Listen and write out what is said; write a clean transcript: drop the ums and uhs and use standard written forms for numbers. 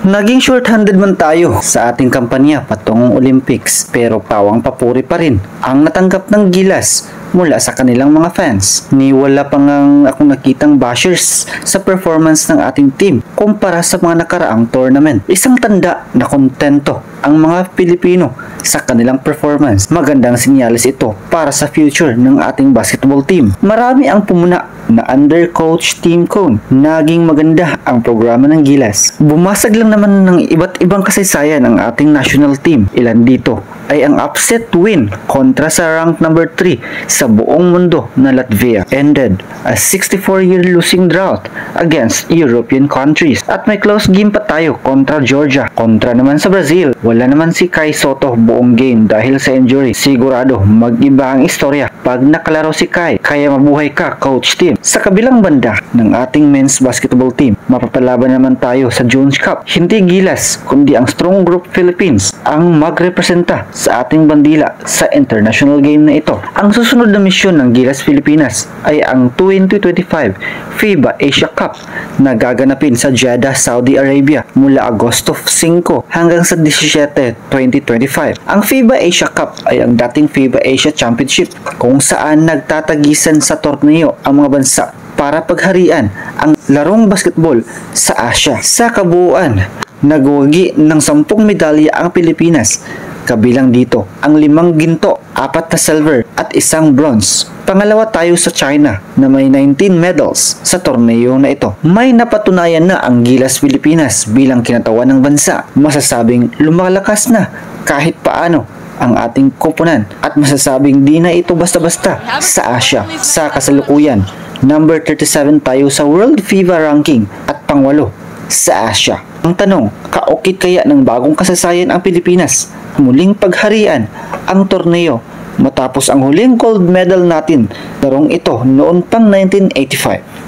Naging short-handed man tayo sa ating kampanya patungong Olympics pero pawang papuri pa rin ang natanggap ng Gilas mula sa kanilang mga fans. Ni wala pa ngang akong nakitang bashers sa performance ng ating team kumpara sa mga nakaraang tournament. Isang tanda na kontento ang mga Pilipino sa kanilang performance. Magandang senyales ito para sa future ng ating basketball team. Marami ang pumuna na under coach Team Cone. Naging maganda ang programa ng Gilas. Bumasag lang naman ng iba't ibang kasaysayan ang ating national team. Ilan dito ay ang upset win kontra sa rank number 3 sa buong mundo na Latvia. Ended a 64-year losing drought against European countries. At may close game pa tayo kontra Georgia. Kontra naman sa Brazil, wala naman si Kai Sotto buong game dahil sa injury. Sigurado mag-iba ang istorya pag nakalaro si Kai. Kaya mabuhay ka, coach team. Sa kabilang banda ng ating men's basketball team, mapapalaban naman tayo sa Jones Cup. Hindi Gilas, kundi ang Strong Group Philippines ang magrepresenta sa ating bandila sa international game na ito. Ang susunod na misyon ng Gilas Pilipinas ay ang 2025 FIBA Asia Cup na gaganapin sa Jeddah, Saudi Arabia mula Agosto 5 hanggang sa 17, 2025. Ang FIBA Asia Cup ay ang dating FIBA Asia Championship kung saan nagtatagisan sa torneo ang mga bansa para pagharian ang larong basketball sa Asia. Sa kabuuan, nagwagi ng 10 medalya ang Pilipinas. Kabilang dito ang 5 ginto, 4 na silver at 1 bronze. Pangalawa tayo sa China na may 19 medals sa torneo na ito. May napatunayan na ang Gilas Pilipinas bilang kinatawan ng bansa. Masasabing lumalakas na kahit paano ang ating koponan at masasabing di na ito basta-basta sa Asia. Sa kasalukuyan, number 37 tayo sa World FIBA ranking at pang-8 sa Asia. Ang tanong, kaukit kaya ng bagong kasaysayan ang Pilipinas? Muling pagharian ang torneo matapos ang huling gold medal natin larong ito noon pang 1985.